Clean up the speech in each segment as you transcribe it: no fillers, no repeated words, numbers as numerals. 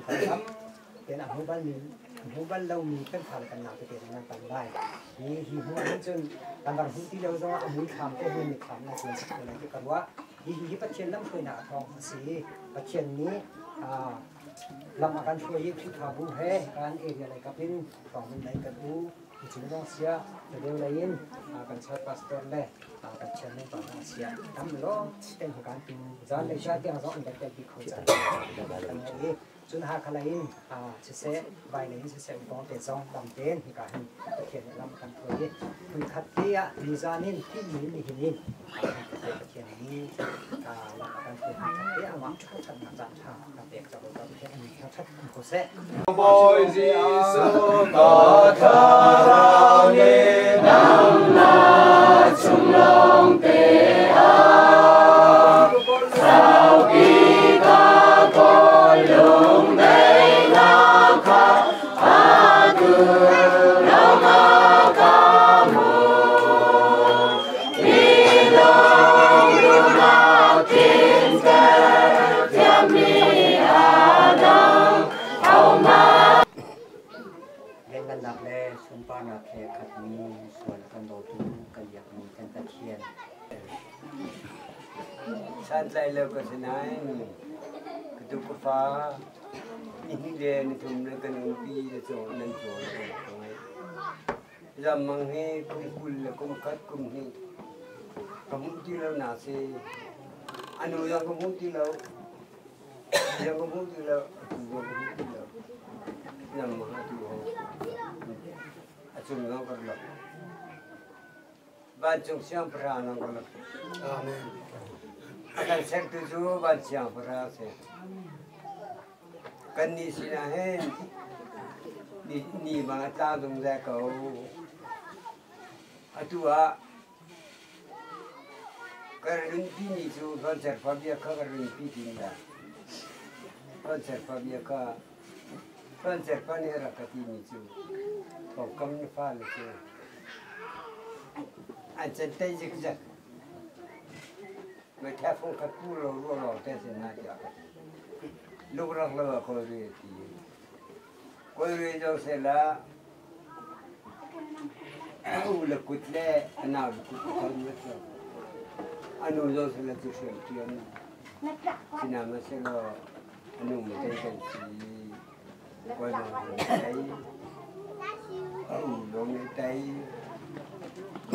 lắm cái nào hú ban lâu mình cần phải cần nào cái này cần lại thì hú ăn chân cần bằng hú tí lâu do hú khám cái hú mình khám là chuyện gì là cái cần quá thì bắt chuyện lắm thôi nào thong xí bắt chuyện ní làm akanช่วยยิ่งที่ขาบุเฮการเอเรียอะไรกับเป็นของมันไหนกันดูที่chúng taเสียแต่เดี๋ยวอะไรยินกันชัดพาสตอร์เลยกันเชิญในฝั่งอาเซียทำล้อเป็นการดูจานในชาติyang songเป็นที่เข้าใจกันนี้จุนหาขลัยเสียใบนี้เสียของเป็นสองดำเต้นการเขียนลำกันถอยคุณคัดเตี้ยดีจานินที่มีมีหินินเขียนนี้ลำกันถอยคัดเตี้ยหวังชุดชันจานชาเด็กจะบอกว่าเขียนนี้ชัดกุศลบอยจีสุตตารานีนัมนาชุมลงเตอาสาวกีตาโกลุงได้นาคาอากุลมากามูอีลงดูมาทินเกจะมีอาดังเอามาเล่นกันหนักเลยสุนปานาเคขัดมีส่วนกันโดทุกันอยากมีกันตะเคียนฉันใจเลิกกันสินายกระดูกฟ้านี่เรียนทุ่มเลยกันหนึ่งปีจะโจนั่นโจเลยตรงไหนจำมังให้คุ้มคุลคุ้มคัดคุ้มให้คุ้มที่เราหนาสิอันนู้นยังคุ้มที่เรายังคุ้มที่เรายังคุ้มที่เรายังมาหาตัวอาจุนน้องกันหรอกบ้านจงเชียงพระน้องกันหรอกอาเมนอาการเสกตุจูบ้านเชียงพระเสกกันนี่สินะเห็นนี่บางตาตรงแรกเขาอาตัวกระดุนพี่นี่จูคอนเสิร์ตฟาเบียข้ากระดุนพี่ทิ้งได้คอนเสิร์ตฟาเบียข้าคอนเสิร์ตฟานี่รักที่นี่จูของกำลังฟ้าเลยจูอันเจ็ดเตจิกจักไม่แค่ฟงขัดผู้เราเต้นเส้นหน้าจักลูกรักเราคอยเรียตีคอยเรียจงเสร็จแล้วลูกกุดเล่อันนั้นลูกกุดเขาไม่ชอบอันนู้นจงเสร็จแล้วจุดเชื่อมเทียนที่นั่นมาเสร็จแล้วอันนู้นไม่ได้กันสีคอยลงในใจลงในใจ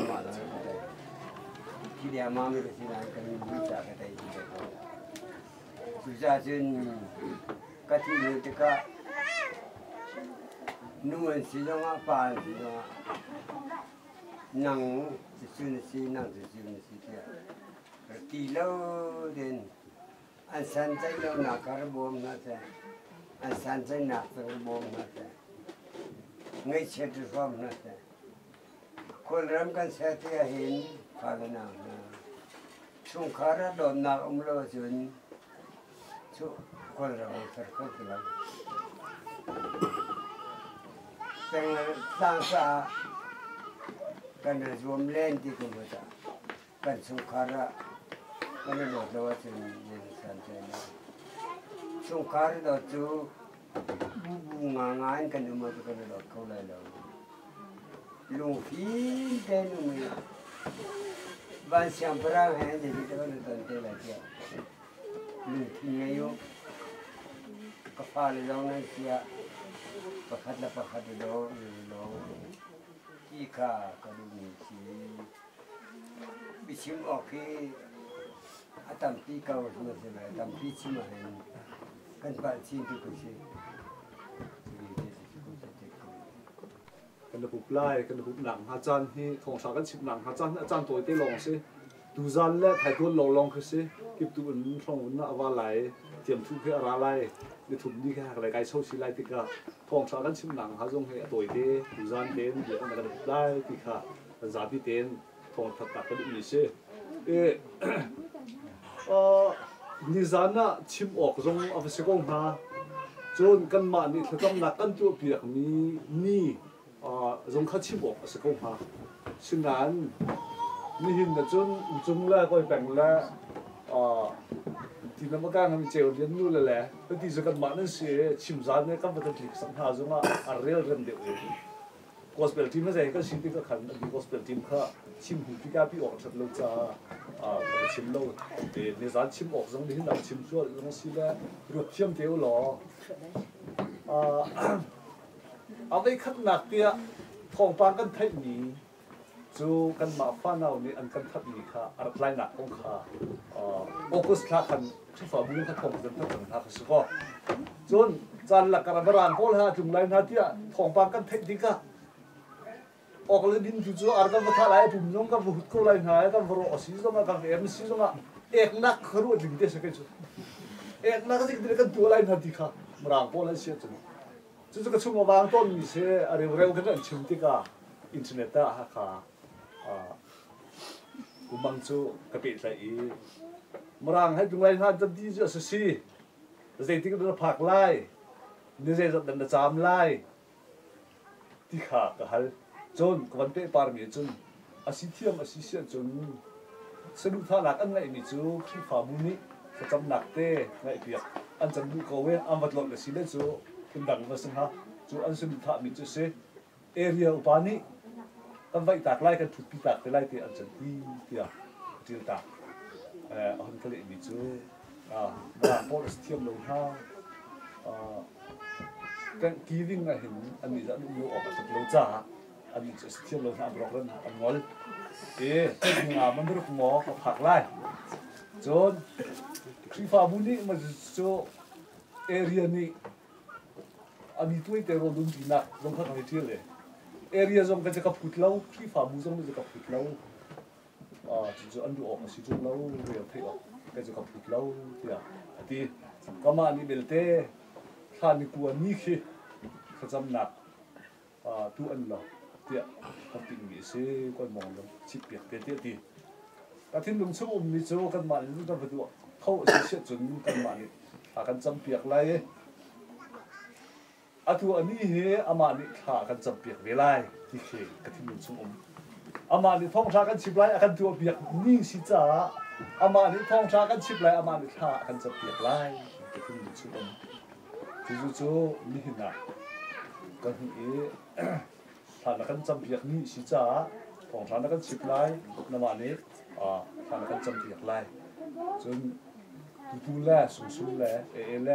มาแล้วในใจที่เดียมาไม่ได้ที่นั่นกันรู้จักกันได้ที่เดียวสุจาจนกะทิเลยที่ก็นู่นสิจังว่าป่านสิจังว่านั่งจะซื้อสินั่งจะซื้อสิเดียวตีเล่าเด่นอันสันใจเราหนักกระบอมนะแต่อันสันใจหนักกระบอมนะแต่ไงเช็ดฟอมนะแต่คนรำกันเสียที่เห็นพากันนะช่วงขาระโดนหนักอมโลจนช่วงคนเราสักคนเราเป็นสร้างสากันรวมเล่นที่คุณจะกันช่วงขาระกันโดดเราจนยังสันใจนะช่วงขาระโดดจูบูงางานกันดูมาตุกันโดดเขาเลยเราลุงพี่เต้นมีบ้านเชียงพระแห่งที่ที่เราเดินเตะเลยเจ้าลุงพี่ไงอยู่ก็ฟ้าเลยเราเนี่ยเสียประคัดละประคัดเราที่ข้าก็ดูมีชีบิชิมออกที่อาตามที่เก่าสมัยสมัยตามที่ชิมมาเห็นกันป่าชิมทุกสิ่งกันหุบไล่กันหุบหนังฮาจันที่ทองสากันชิบหนังฮาจันอาจารย์ตัวที่ลงสิดูจันและถ่ายตัวลงคือสิกิบตัวนั้นทองนั้นอวาไหลเจียมทุกข์ให้อะไรในถุงนี้แค่อะไรไก่โชว์ชิไลติกาทองสากันชิบหนังฮาจงให้ตัวที่ดูจันเต้นเดี๋ยวมันกันหุบไล่ติกาจาบิเต้นทองถัดตัดกันอีสินิจานะชิมออกจงเอาไปสกงฮาจนกันมานี่ถ้าต้องนักกันตัวเปียกมีนี่รงคัดชิบออกสกุลฮะซึ่งนั้นนี่หินแต่จนแรกก็แบ่งแล้ว thì nó mà càng làm trèo đến nu là thì giờ cần mà nó sẽ chìm ra này các vật thể sẵn hà giống à real gần đều gospel team nó dạy cái gì thì cái khẩn là gospel team khác chìm hụt cái cái bị ọc thật lâu cha chìm lâu để nếu dán chìm ọc giống đến nào chìm suốt giống xí là được chìm theo lò vậy khắc nạc kia thòng bang cần thấy nhỉ chú cần mà pha nào này anh cần thắt nhỉ khá lại nạc cũng khá August khá khăn chú phải muốn khá thòng dân thắt thằng khá khá có chôn chăn là cả vợ Paul ha chúng lại nát kia thòng bang cần thấy đi cả August din chú ở cái vật thà lại bùm nhông cái vật cô lại ngay cái vật oxy giống cái em xí giống ek nạc khru đình thế sao cái chú ek nạc cái gì cái tua lại nát đi khá mà Paul lại xí chú cái chung vàng tôn mi se ở đây cái chim tí cả internet ta ha cả cũng bằng chú cái bị lại mà hay chúng lại ha chân đi cho xí rồi thì cái phạc lại như vậy rồi đừng chạm lại tí cả cái hal chôn cái vấn đề par mi chôn asi thiam asi xiên chôn sẽ đúng thà lạc anh lại mi chú khi phá muni cái chấm nạc tê lại việc anh chân đi cầu về anh vật lộn là xí lên chúคุณดังมาสังหาจูอันสุดท้ายมิจุเซเอเรียอุปานีกันไว้ตากไล่กันถูกปีตากไปไล่ที่อันจันทีที่ที่ตากอันทะเลมิจูมาโพสเทียมลงห้ากันกีวิ่งเห็นอันนี้จะดูออกจากโลจ่าอันนี้จะเทียมลงห้าบล็อกแล้วอันงอลงามันรูปหมอเขาผักไล่จนที่ฟาบุนี่มันจะเอเรียนี้อันนี้ตัวแต่เราดูดีนักลงข้างในที่เลยเอเรียจงกันจะกับพุทธเล่าที่ฝ่ามือจงจะกับพุทธเล่าจะอันดูออกมาสิจงเล่าเรียบเทียบกันจะกับพุทธเล่าเดียวที่ก็มาอันนี้เบลเต้ท่านนี่กลัวนี่คือขจำหนักตัวอันเราเดียวกับติ่งมีเสก็มองลงชิบเปียกเตี้ยตีแต่ที่ลุงช่วยมีโจกันมานี่ต้องไปดูเขาเสียจนกันมานี่กันจำเปียกไรตัวอันนี้เฮอามานี่ขากันจับเปียกเวลาที่เขกระถิ่นสุ่มอามานี่ท้องชากันชิบไรกันตัวเปียกนี่สิจ้าอามานี่ท้องชากันชิบไรอามานี่ขากันจับเปียกไรกระถิ่นสุ่มจู่ๆนี่นะกันเฮท่านกันจับเปียกนี่สิจ้าท้องชากันชิบไรน้ำมันนี่ท่านกันจับเปียกไรจนดูแลสูงแลแล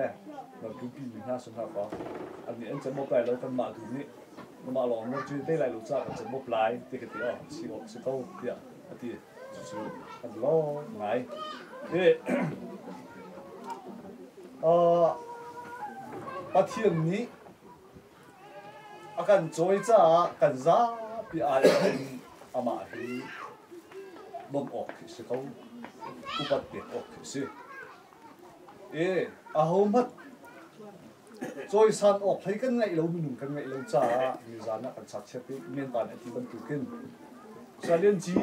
เราดูปีหน้าสำคัญกว่าอันนี้อันจะมอบไปแล้วกันมาดูนี่มาลองมาจุดได้หลายลูกจ้ากันจะมอบไปที่กันที่สิเขาเดียวที่จู่ๆกันล้อไงประเทศนี้อาการจอยจ้ากันซาปีอาอามาที่บ่มออกสิเขาอุบัติเหตุออกสิอาหมัดจอยสันออกให้กันไงเราหนุ่มกันไงเราจ้ามีจานะกันสัตว์เชฟเมียนปานที่บรรทุกขึ้นสาเลียนจี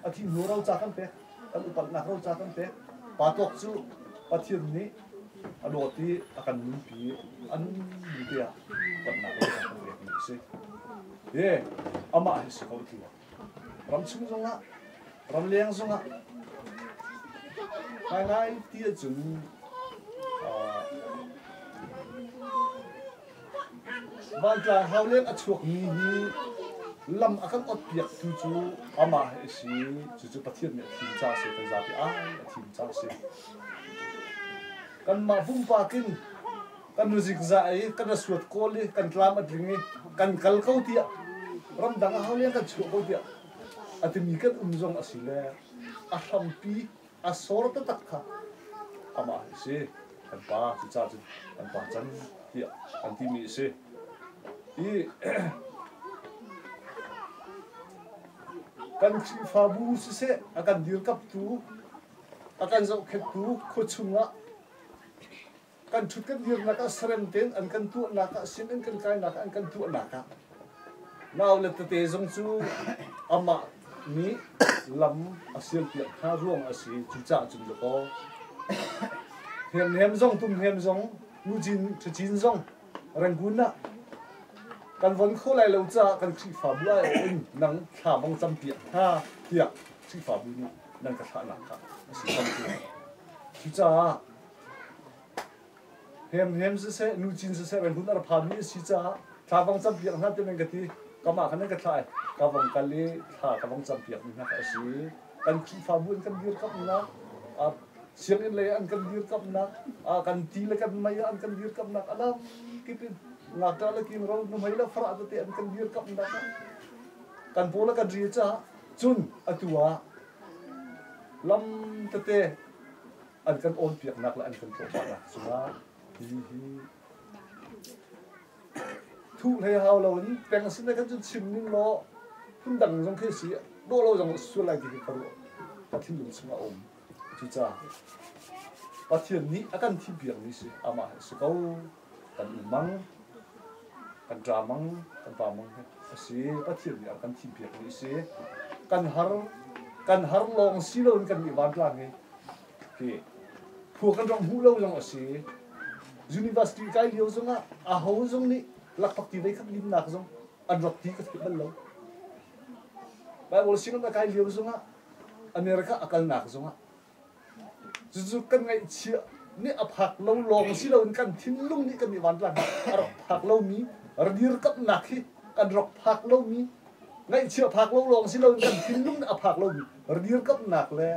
อาทิตย์หัวเราจ้ากันเป็ดกันอุปนักเราจ้ากันเป็ดปาตอกจูปาเทียนนี้อโดตีอาการนุ่มปีอันนี้เดียปัญหาเราจ้ากันเป็ดนี่สิอามาให้สิเขาที่ว่ารำชุ่มจงละรำเลี้ยงจงละง่ายๆที่จุนบ้านกลางเขาเรียกอชวกนี้ลำอาการอดเปียกจู่ๆอามาให้สิจู่ๆประเทศเนี่ยทีมจ้าเสียกันจ้าพี่ทีมจ้าเสียกันมาบุ้มปากินกันรู้สึกใจกันสวดโกลีกันกลามอัดริงกันกัลเขาเตี้ยรำดังเขาเรียกกันชวกเขาเตี้ยอาจจะมีกันจงอาศิเลอาทำปีอาสอร์ตตักค่ะอามาให้สิกันป้าจู่ๆกันป้าจันเตี้ยกันที่มีสิกันฟาบูสเสอาการดีกับตูอาการจะเข็ดตูโคชุงะกันชุดกันดีนักสเรมเตนอันกันตัวนักสินอันกันกายนักอันกันตัวนักน่าเล็ดเตะจงจูอามานี้ลำอาเซียนเปียกห้าร่วงอาศีจุจ่าจุนแล้วก็เฮียมจงตุ้มเฮียมจงนูจินจะจินจงแรงกุนนะกันวันเขาไล่เราจ้ากันที่ฝ่าบุไอ้นังขาบังจำเปียกห้าเปียกที่ฝ่าบุนี่นั่นกระทะหนักค่ะสิจำเปียกที่จ้า hem se nu chin se ben hun ar phami si cha thawang cham piak na te men gati kama khan ka thai kawang kali tha kawang cham piak na ka si kan chi fa bun kan dir kap na a siang in le an kan dir kap na a kan ti le kan mai an kan dir kap na ala kipin ngata la kim ro no mai la fra te an kan dir kap na kan pola kan ri cha chun atua lam te an kan on piak nak la an kan to pa la suma hi thu hay hao lo ni peng sin kan chun chim ning lo hun dang jong khe si do lo jong su lai ki ka ro pathin lung suma om chu cha pathian ni akan thi biang ni si ama su kau kan umang kan dramang kan pamang si pathian ni akan thi biang ni si kan har long si lo kan ni wan tlang ni ki phu kan rong hu lo jong si university kai liu jong a ho jong ni lak pak ti dei khak lim nak jong an rok ti ka thik ban lo Bible sing na kai liu jong America akal nak jong zu kan ngai chi ni a phak lo long si lo kan thin lung ni kan ni wan tlang ar phak lo mi ar dir kap nak hi kan rok phak lo mi ngai chi phak lo long si lo kan thin lung a phak lo mi ar dir kap nak le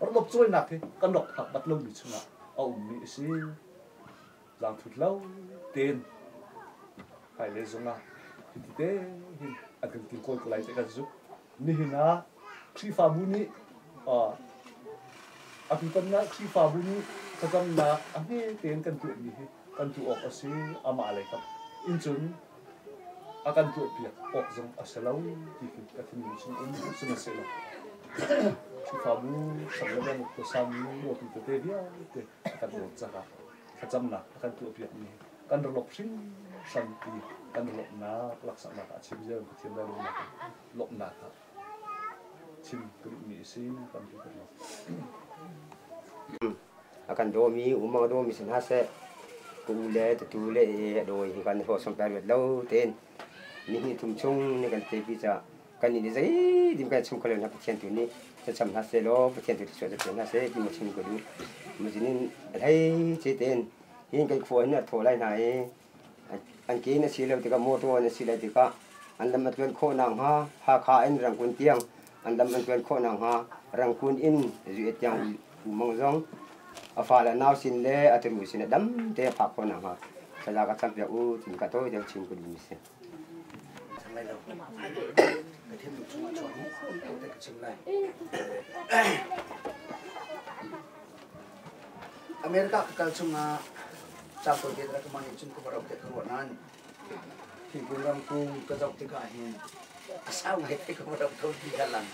ar lop choi nak hi kan rok phak bat lo mi chunga au mi si lang thut lo ten hai le zonga te hin akan tin kol kolai te kan zu ni hina khri fa bu ni apitan na khri fa bu ni khakam na ame ten kan tu ni kan tu ok ase ama ale kap in chun akan tu pia ok zong asalau ti ka tin ni chung un suma se lo khri fa bu sang le ko sam ni lo ti te dia te kan ro cha ka khacham na akan tu pia ni kan ro lop sing santi kan lop na laksana ka chim je chim da na lop na ka chim ku mi sin kan tu ka akan do mi umang do mi sin ha se ku le tu le do hi kan ho som per lo ten ni hi tum chung ni kan te pi cha kan ni zai dim kan chung kalen ha pathian tu ni cha cham ha se lo pathian tu so cha na se bi mo chin ko du mo jinin thai che ten hin kan khoi na tho lai nai an ki na si le ti ka mo to na si le ti ka an lam ma tuen kho nang ha kha en rang kun tiang an lam ma tuen kho nang ha rang kun in ju et yang umang zong afala naw sin le atru sin dam te pha kho nang ha sala ka cham ya u tin ka to de chin ko di mi se Sampai lo cái thêm một chút chọn để cái chừng này Amerika kalau cuma campur dia tak kemana cuma kebarang dia kewarnan thì kurang ku kejauh tiga hin sao ngai te kebarang kau tiga lang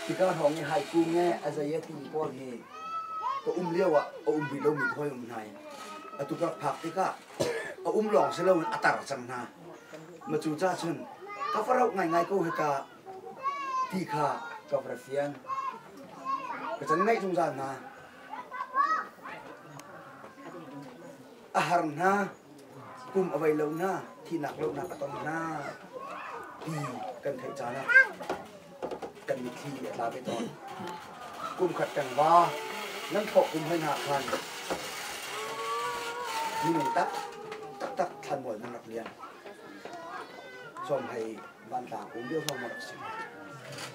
tiga hong hai ku nge azaya tin po hi to lewa bilo mi thoi nai atu ka phak tiga long se lo atar chang na ma chu cha chun ka farau ngai ko ka ti kha ka frafian ka chan ngai chung jan na ahar na kum avai lo na thi nak lo na ka tom na ti kan thai cha na kan mi thi la be ton kum khat kan wa nan thok kum hai na khan ni nung tak than mồi nan rak lian som hai ban ta kum dio som ma rak sim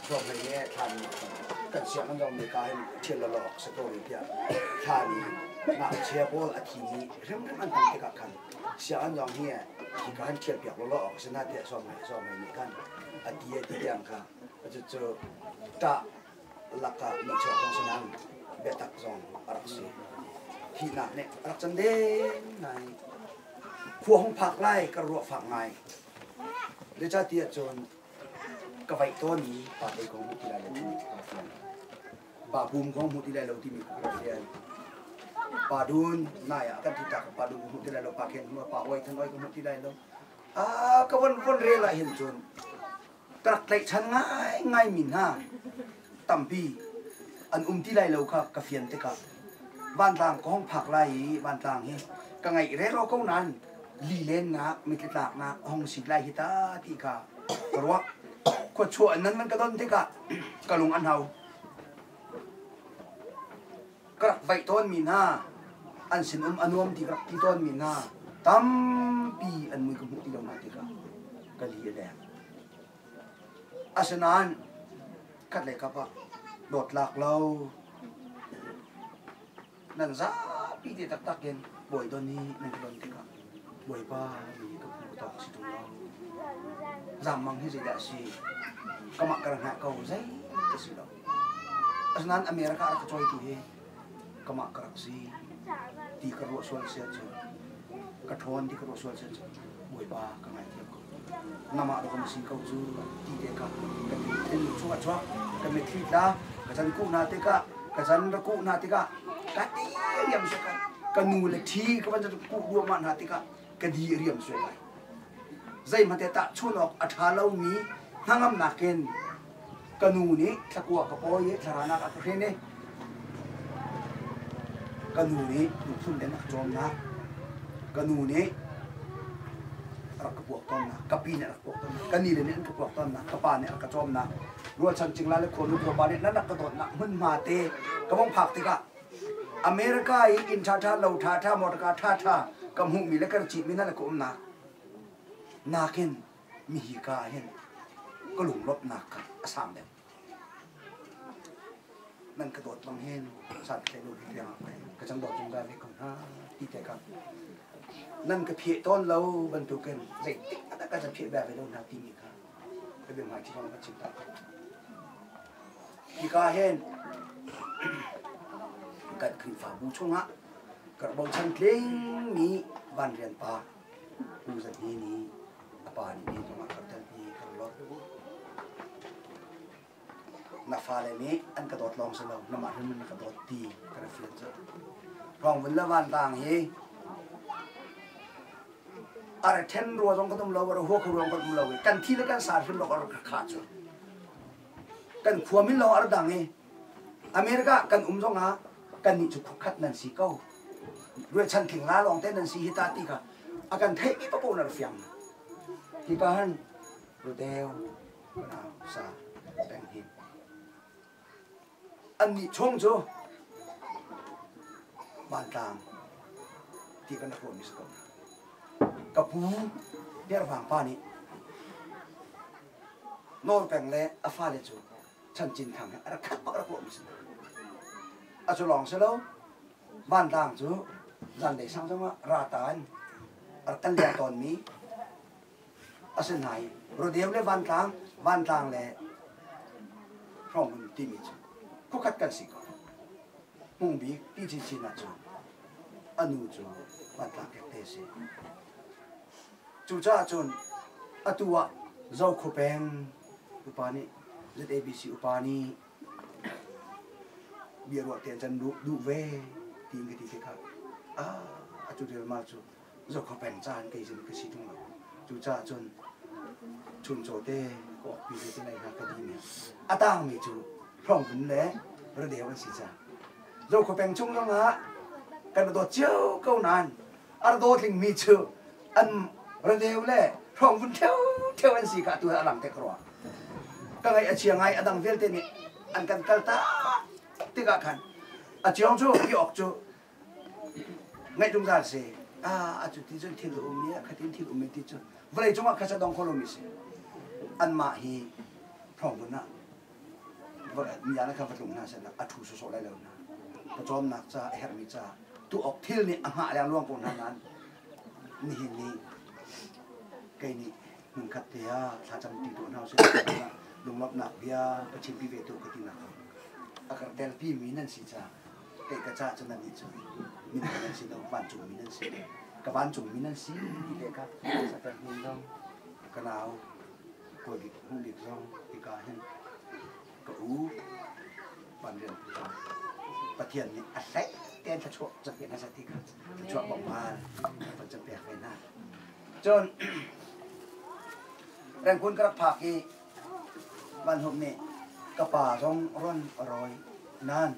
som hai ne than kan sia an dom me ka hin thil lo lo sa to ri pia than na chia bol a thi ni rem an tam te ka khan sia an dom hi ki ka han thil piak lo lo sa na te som hai ni kan a ti ti yang ka a chu ta la ka ni cho song sanang be tak zong arak si hi na ne arak chan de nai khu hong phak lai ka ro phak ngai le cha ti chon ka vai to ni pa te ko mu ti la le ba bum ko mu ti la lo ti mi ko fian pa dun na ya kan ti tak pa dun mu ti la lo pa ken mu pa oi than oi ko mu ti la lo a ka won re la hin chon trak lai chan ngai min ha tam pi an ti lai lo kha ka fian te ka ban tang ko hong phak lai ban tang hi ka ngai re ro ko nan li len nga mi ti tak nga hong si lai hi ta ti ka ro ko chu an nan man ka don te ka ka lung an hau ka vai ton min ha อันสินอันวมที่กับที่ต้นมีนาตั้มปีอันมือกับมุติลงมาที่กับกะลีแดงอาสนานกัดเลยครับว่าโดดหลักเรานั่นซะปีที่ตักเย็นบ่อยตอนนี้นั่นตอนที่กับบ่อยป้ามีกับผู้ตอกสิทุเราZammang hi zida si kamak karang ha kau zai kasi lo asnan Amerika ar choi tu he kamak karak si ti karo swal se chu ka thon ti karo swal se chu boi ba ka ngai thiam ko nama ro kam sin kau chu ti de ka ka tin chu chwa ka me thi la ka chan ku na te ka chan ra ku na te ka ti riam se ka nu le thi ka ban ku du ma na te ka di riam se ka zai mate ta chunok athalau mi hangam naken kanu ni thakua ka poye tharana ka prene kanu ni thum den chom na kanu ni rakapok tom na kapi ne rakapok tom na kani le ne rakapok tom na kapa ne ka chom na ro chan chingla le kholu ko ba ne na ka dot na mun ma te ka bong phak te ka America in tha tha lo tha tha mot ka tha tha kam hu mi le ka chi mi na le ko na nakin mihika hen kulung lop nakak asam dem nan kadot bang hen sat ke lu yang apa ka chang dot jung ga ve kon ha ti te ka nan ka phie ton lo ban tu ken zai tik ta ka cha phie ba ve lo na ti mi ka ka be mai ti kon ka chi ta ki ka hen kat khin fa bu chunga ka bau chan kleng mi ban rian pa bu za ni apa ni tu mak tak ni kalau nak file ni an kadot long selo nama hin kadot ti kada fian je rong wen la wan tang hi are ten ro jong kadum lo ro ho khu rong kadum lo kan thi la kan sa hin lo ar kha chu kan khuamin lo ar dang hi America kan jong ha kan ni chu khat nan si kau roi chan thing la long ten nan si hi ta ti ka akan thei mi pa ko na fiam Kibahan rodeo na sa bang him ani chong jo bantang ti kana ko mi sa kapu der bang pa ni nor bang le afa le chu chan chin thang ara khat pa ra ko mi sa a chu long sa lo bantang chu jan de sang sama ra tan ar tan le ton mi asen hai rodeo le van tang le from ti mi chu ko khat kan si ko mung bi ti chin chin na chu anu chu van tang ke te se chu cha chun atua zau kho peng upani zabc upani bia ro ten chan du ve ti ngi ti ka a chu del ma chu zau kho peng chan ke sin ke si tung lo chu cha chun chun cho te ko pi te nei ha ka di ne atang mi chu phong vun le ro de wa si cha zo ko peng chung long ha kan do chiu câu nan ar do thing mi chu an ro de le phong vun theo an si ka tu alam te kro ka ngai a chiang ngai adang vel te ni an kan kal ta ti ka khan a chiang chu ki ok chu ngai tung ra se a chu ti chen thil um ni kha tin thil um ti chu vậy chúng ta khai dong kholo mi se an ma hi phong bun na vậy nhà nó khai phát lùng na se na athu so so lai lo na pa chom nak cha her mi cha tu ok thil ni anga lang luang ko na nan ni hi ni kai ni mun khat te ya tha cham ti tu na se lung lop nak bia pa chin pi ve tu ka ti na akar tel pi mi nan si cha kai ka cha cha na ni cha mi nan si lo ban chu mi nan si các bạn chúng mình si đi để các sản phẩm rong cái nào của việc không việc rong thì cả hen cả u bản liền phát triển những asset tên thật chuột thực hiện asset thì cả chuột bóng ma phần chân bẹt về na cho đang quân các phạc cái ban hôm nay các bà rong ron rồi nan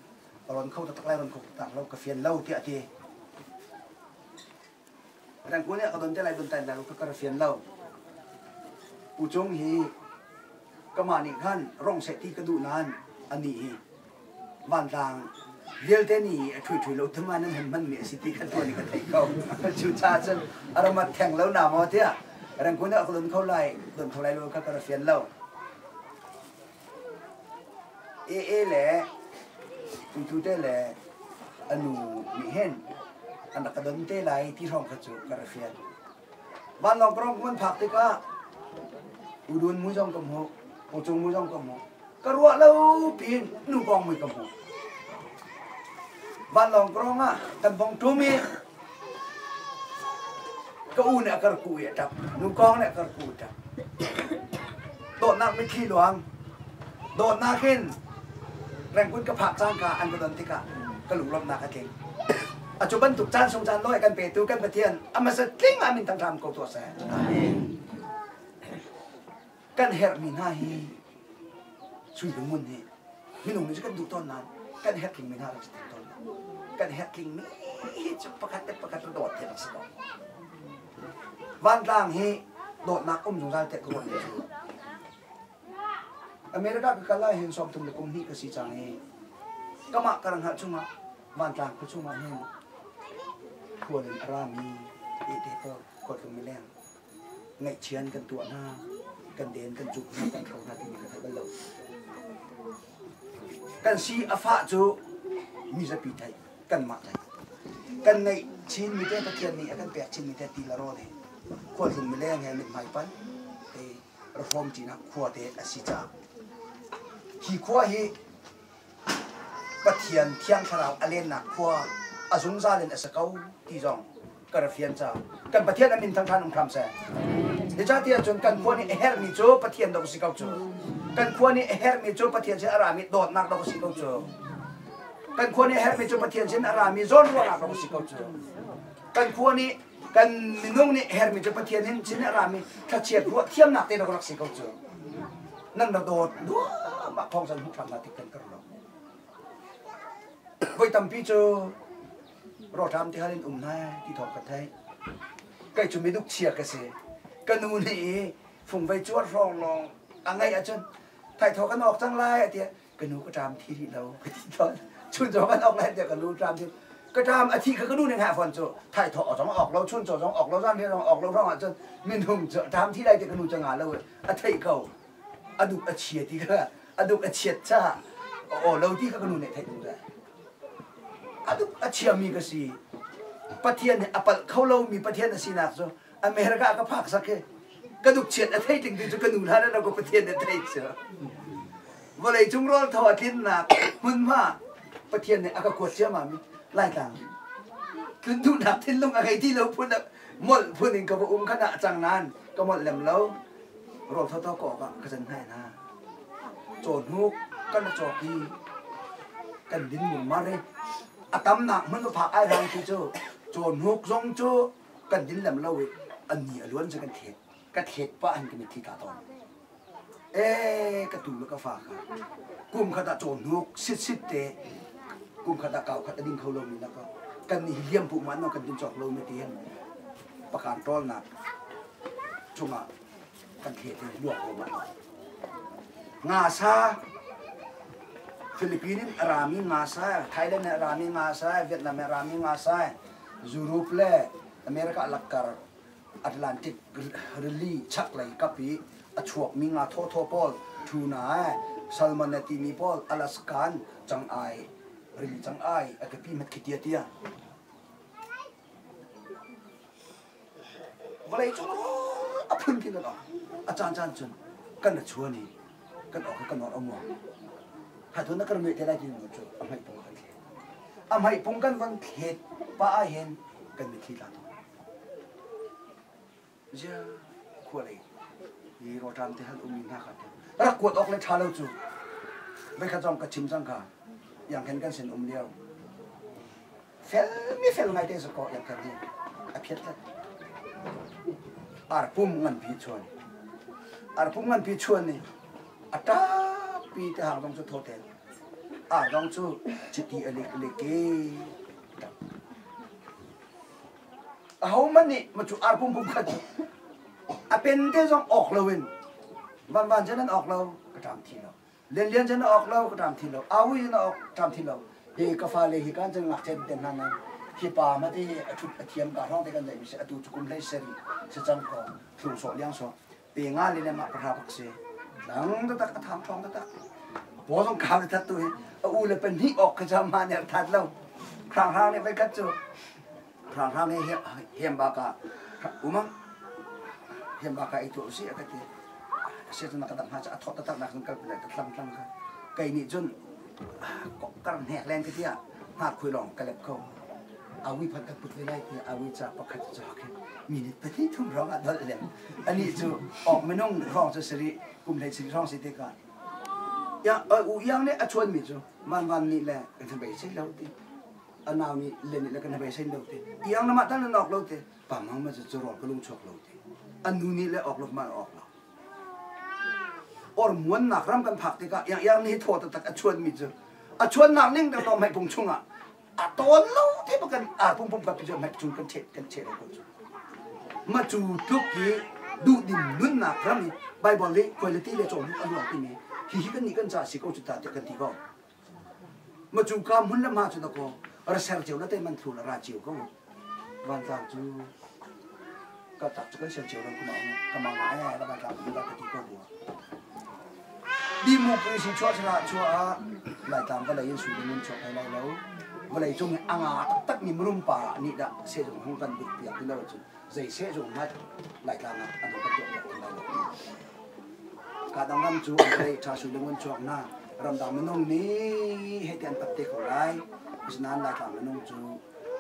ron khâu tắc lai ron khâu tắc lâu cà phê lâu tiệt thì rằng cuối này có đồn thế này đồn tay là có cái phiền lâu, u chung hi, cái mà những khăn rong sẽ thi cái đủ nan, anh nhỉ, van ràng เรียลเทนี่ถุยเราทำไมนั่นมันมีสิทธิขั้นตัวนี้กันไทยเขาชูชาฉันอารมณ์แข่งแล้วหนามอเทียรังคนนั้นเอาลมเข้าไล่ลมเท่าไรเราก็กระเฟียนเราแหละทุเตแหละอนุมีเห็นอันนักดนตรีไหลที่ร้องกระจุกกระเฟียนบ้านเรากรองมันผักติกะอุดมมุจงกมหกจงมุจงกมหกระวัวเราปีนนูกองมือกมหกบ้านเรากรองอ่ะกันบองทุ่มีก็อูเนี่ยกระกุยจับนูกองเนี่ยกระกุยจับโดดนักไม่ขี้หลวงโดดนักขึ้นแรงคุณกระผักจ้างกาอันกระดนติกะกระหลุมลมนักกระเก่งอาจุบันถูกจานทรงจานร้อยกันเปตูกันประเทียนอามาสกลิ้งอามินตั้งทำกตัวแสนกันเฮร์มินฮาฮีช่วยดึงมุนฮีมินุ่มนี่จะกันดูต้นนั้นกันเฮร์คิงมินฮาเราจะติดต้นกันเฮร์คิงนี่จะประกาศโดดเทียนสักวันกลางฮีโดดนักอุ้มสงสารเตะกวนเลยอเมริกาคือการไล่เห็นสอบถึงในกลุ่มนี้ก็สีจางฮีก็มากระหัตชุ่มมาวันกลางก็ชุ่มมาฮีควรรามีเอเดเปอร์กดลงไม่แรงไงเชียนกันตัวหน้ากันเดินกันจุกกันเขาหน้าที่มีกันไทยบ้านเรากันซีอาฟ้าจูมีสปีไทยกันมาไทยกันในชิ้นมีแต่ตะเกียนนี่กันแปะชิ้นมีแต่ตีละรอเลยขวดลงไม่แรงไงเป็นไม้ปั้นเออreforมจีน่ะขวดเด็ดอาศิจาฮีขวดฮีปะเทียนเทียงขราวอเลนนักขวดอาสงสารเลนอสเกาที่จองกระเฟียนจ้ากันปะเทียนอามินทั้งท่านองค์คำแสเดี๋ยวจ้าเทียนจนกันขวดนี่เฮร์มิโจปะเทียนดอกสิเกาโจกันขวดนี่เฮร์มิโจปะเทียนเช่นอารามิโดดนักดอกสิเกาโจกันขวดนี่เฮร์มิโจปะเทียนเช่นอารามิโซนรัวนักดอกสิเกาโจกันขวดนี่กันมินุ่งนี่เฮร์มิโจปะเทียนเช่นอารามิถ้าเฉียดรัวเทียมหนักเตะดอกสิเกาโจนั่นโดดดูมาทองสันหุบทำนาทีกันกระโดดไปทำพิจูรอทำที่ฮารินนายที่ถอดกระไทยใกล้จุดไม่ดุกเชียกันเสียกันนู่นนี่ฝุ่งไปจวดรองลองอะไรอาจารย์ไทยถอดกันออกจังไรเดียกันนู่นก็ทำที่เราไปที่ตอนชุนจอกันออกไรเดียกันนู่นทำที่ก็ทำอาทิตย์ก็นู่นยังหาฟันจูไทยถอดจังออกเราชุนจอจังออกเราสร้างที่เราออกเราร้องอาจารย์มินหุ่มจะทำที่ไรเดียกันนู่นจังหาเราอาทิตย์เขาอดุกอาเชียที่ก็อดุกอาเชียจ้าโอ้เราที่ก็นู่นเนี่ยไทยดูได้อดุอาเชียมีก็สิประเทศเนี่ยอัปเขาเรามีประเทศน่ะสินักจ้ะอเมริกาก็พักสักแค่กระดูกเฉียดอะไรถึงจะกระดูกท่านเราก็ประเทศเนี่ยไทยเสียว่าเลยจุงร้อนทว่าทิ้งหนักมันว่าประเทศเนี่ยก็กวดเชื่อมามีไล่ต่างคือดูหนักทิ้งลงอะไรที่เราพูดหมดพูดถึงกับองค์คณะจังนั้นก็หมดแหลมแล้วรอเท่าๆก็จะให้นะโจรฮุกกันโจกีกันดินหมุนมาเลยอาตำหนักมันก็ผักไอ้รังที่เจ้าโจรฮุกซงเจ้ากันดินแหลมเล่าอันนี้ล้วนจะกันเทศกันเทศป้าอันก็มีที่ตาตอนกระตูแล้วก็ฝากกลุ่มขดาโจรฮุกสิเตะกลุ่มขดาเก่าขดาดินเขาลงนี่แล้วก็กันนี่เลี้ยมผูกมันเนาะกันดินจอกลงไม่เตียนประการต้อนหนักช่วงกันเทศลวกลงมางาซาฟิลิปปินส์รามีงาซาไทยแลนด์รามีงาซาเวียดนามรามีงาซายุโรปและอเมริกาลักการแอตแลนติกริลลี่ชักไหลกับปีอชวกมีงาโทปอลทูน่าซัลมอนเนติมีปอลอลาสกันจังไอริลจังไออากปีมัดคิดเตียวันไหนจุ๊อพุ่นที่กันออกอาจารย์จนกันชวนนี่กันออกกันนอนเอาหมวกหาทุนนักการเมืองที่ได้ที่หนูจุ๊อำให้ปงกันอำให้ปงกันวันเขตป้าเห็นกันไม่คิดละตัวเจ้าขั้วเลยยี่รอทำที่ฮันอุมินหาขัดรักกวดออกเลยชาเลจุไม่ขจรกระชิมสังขาอย่างเห็นกันเส้นเดียวเฟลไม่เฟลไงเตะสกออย่างกันนี่อภิษละอาร์ปุ่มเงินพิชวนอาร์ปุ่มเงินพิชวนนี่อัตราปีที่ห่างตรงจุดโทเทลตรงจุดจิตติเล็กเอามันนี่มาจุอาร์ปุ่มกันเป็นเรื่องออกเราเว้นวันฉันนั้นออกเราก็ตามทีเราเรียนฉันออกเราก็ตามทีเราเอาวิฉันออกตามทีเรา ฮีกาฟาเลยฮีกันจะหลักเช่นเด่นนั้นฮีป่ามาที่ชุดเทียมการห้องที่กันเลยมิสตูจุกุมเลยเสรีเสจังก็ถูกสอนเลี้ยงสอนปีงานเลยเนี่ยมาประทับเสหลังตักทำท้องตักพอต้องข่าวทัดตัวอูเลยเป็นที่ออกกระจายมาเนี่ยทัดแล้วครั้งเนี่ยไปกัดจูครั้งเนี่ยเฮียมบากามังเฮียมบากาไอตัวสิอะไรที่เสียจนนักดังหาจะทอดตักนักกันเลยตัดลำกันไก่นี่จนก็กระแหกแรงที่หากคุยลองกระเล็บเขาเอาวิพัฒน์กันปุถไว้ได้ที่เอาวิจะประคัตจะหอกมีนิดไปที่ทุ่งร้องอัดเลยอันนี้จูออกไม่นุ่งร้องจะสิริกลุ่มเลยสิริร้องสิเด็กกันยังยังเนี่ยชวนมีจูวันนี้แหละกันทำไปใช่แล้วที่อันนั้นนี่เล่นนี่แล้วกันทำไปใช่แล้วที่ยังน้ำมันตั้งนอกแล้วที่ป่ามังมันจะร้องก็ลุงชกแล้วที่อันนู้นนี่แหละออกลงมาออกแล้วม้วนหนักรำกันผักที่ก็ยังนี่โทษแต่ชวนมีจูชวนหนักนิ่งแต่ต้องให้พุงชุ่งตัวนู้ที่ประกันพุงกับพิจารณาจุนกันเช็ดกันคนจูมาจูทุกทีดูดินนุ่นหนักรำนี่ใบบอลเล่คุณภาพเลยจงอันหลังที่นี่ฮีกันนี่กันจะสิโก้จุดตากันที่ก็มาจูกามหุ่นละมาจุดตะโก้รัสเซอร์เจ้าแล้วแต่มันถูกราจิวก็วันตาจูก็ตัดจะก็เซอร์เจ้าแล้วก็มาไอ้แล้วมาทำมันก็ที่ก็บัวดีมุกสิชัวชนะชัวหลายตามก็เลยยังสูงมันชกให้เราแล้วเวลาจงอ่างตักนี่มรุ่มป่านี่ด่าเสียจงห้องกันดุเปียกที่เราจงใจเสียจงมัดหลายตามอันนั้นก็จบแล้วที่เราการดำน้ำจูอะไรชาสูงมันชกหน้ารำดำมันน้องนี้ให้เตียนตัดเตะของไรฉะนั้นหลายตามมันน้องจู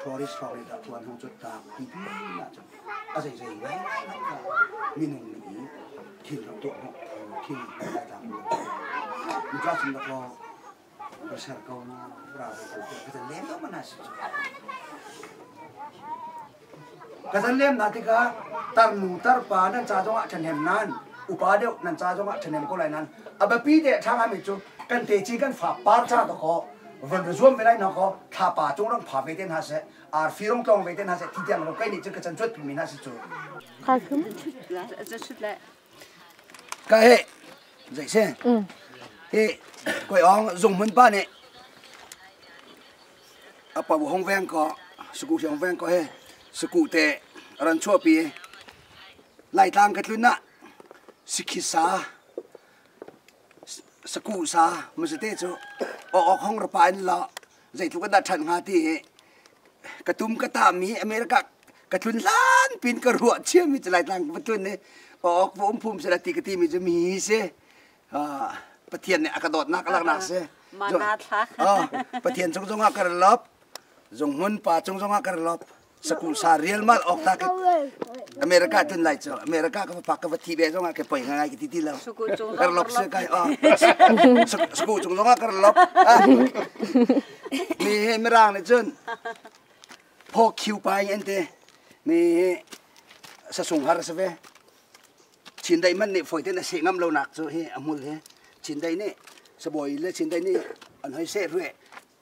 ทอริสทอริดาทวนห้องจุดตาที่พี่น่าจะอะไรใจไงมีหนุ่มนี้ทิ้งตัวหอกทิ้งหลายตามมันจะสิ่งที่เราประชาชนเราก็จะเลี้ยงเขามาหน้าสุดก็จะเลี้ยงนาทีก็ตัดหนูตัดปลานั่นจ่าจังหวะฉันเห็นนั่นอุปาเดียวนั่นจ่าจังหวะฉันเห็นก็ไรนั้นอับปีเดชทางอามิจูกันเตจิกันฝาปาร์จ่าตะโกวันรุ่งไม่ได้นักก็ถ้าป่าจงรังผ่าไปเต้นหาเสฟีรงตองไปเต้นหาเสที่เดียงเราใกล้นี่จะกระจันจุดมีน่าสิจูค่ะคือมันชุดละจะชุดละก็เฮ้ใจเส้นเฮ้ก๋วยอ๋องส่งมันป้าเนี่ยเอาไปบุห้องแวงก็สกูเชียงแวงก็เฮ้สกูเตะรันชั่วปีไล่ทางกันลุนะสิกิสาสกูสามันจะเตะจูออกห้องระบายนี่ละใจทุกคนดัดฉันหาที่กระตุ้มกระตามีอเมริกากระทุนล้านปีนกระรัวเชื่อมีจะไล่ทางกระตุ้นเนี่ยออกผมภูมิสระติกติมีจะมีเสียประเทียนเนี่ยกระโดดนักลักนักเสียมานาทักประเทียนจงกระลบจงหุ่นป่าจงกระลบสกุลสาเรียลมาออกตาเก็อเมริกาจนไหลเจ้าอเมริกาก็ปักกับทีเบจงเก็บไปง่ายๆกี่ทีแล้วกระลบเสียกันสกุลจงกระลบมีไม่ร่างเลยจนพอคิวไปเอ็นเตมีสะสงหาร์สเวชินได้มันเนี่ยฝอยเต้นเสียงน้ำเราหนักจ้ะเฮ้อมุลเฮ้ชินได้เนี่ยสบายเลยชินได้เนี่ยอันให้เสร็จด้วย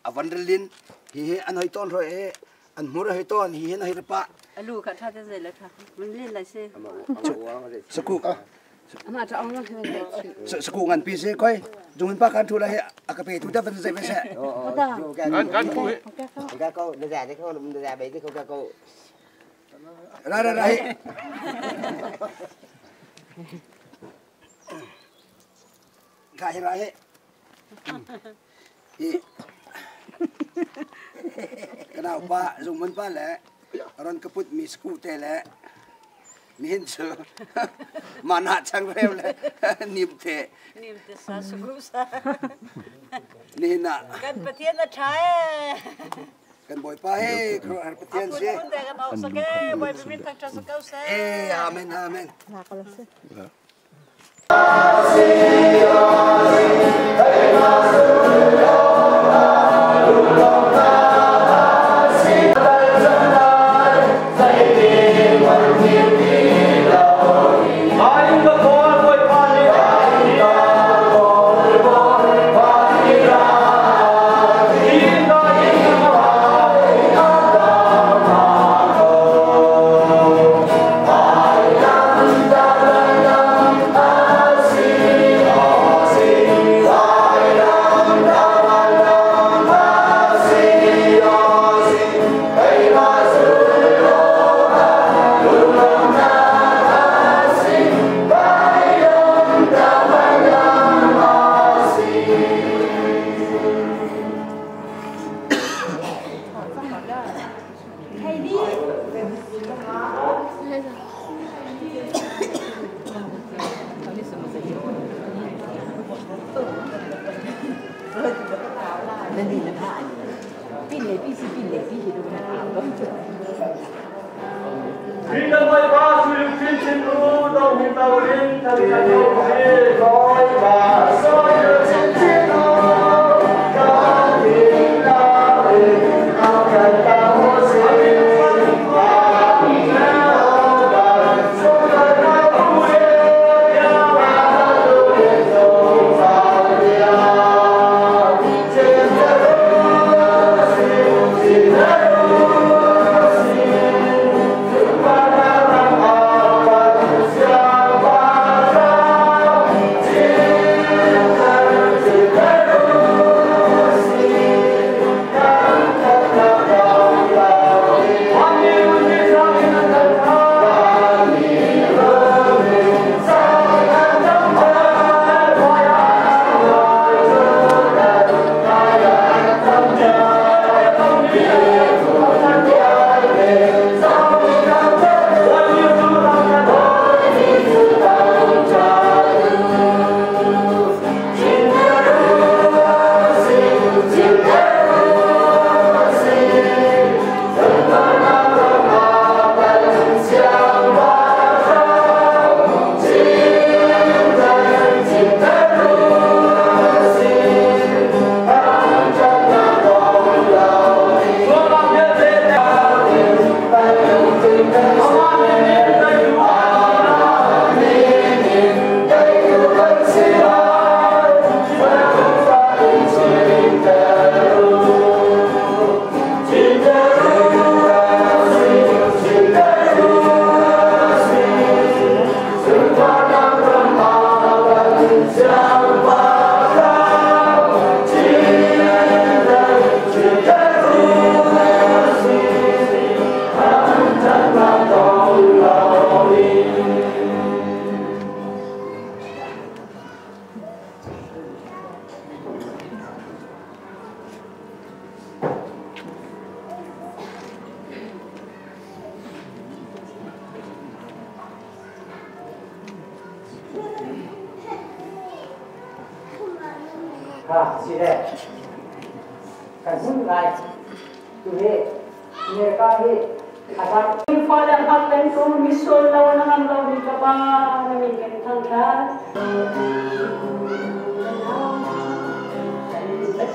อวันเรลินเฮ้อันให้ต้นด้วยเฮ้อันมุระให้ต้นเฮ้อันให้ระปะลูกค่ะถ้าจะเสร็จแล้วค่ะมันเล่นอะไรเสียสกุลมาจะเอาเงินให้มันสกุลเงินปีเสียก้อยจงเห็นปากกันทุเรศอากาศทุกท่านเป็นใจไม่ใช่กันคุยกันก็เดี๋ยวจะเขาเดี๋ยวไปที่เขาก็ได้ขายอะไรกระดาษป้าส่งมันป้าแหละร้อนกระปุกมีสกูเตแหละมีเห็นเสือมาหน้าช่างเร็วเลยนิ่มเตสาสกุสานี่น่ะกันประเทศละใช้กันบ่อยไปครัวประเทศเสียแต่กันเอาสักแก่บ่อยเป็นทักษะสักเก้าเสียอาเมนอาเมนนักแล้วสิHãy subscribe cho kênh Ghiền Mì Gõ để không bỏ lỡ 是的，kan hun lai tu he ne ka he ada Fa lang happen ko misol lawan ang law ni ka pa namin kan thang tha.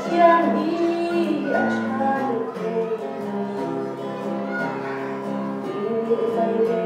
Siang di asan ke. Ini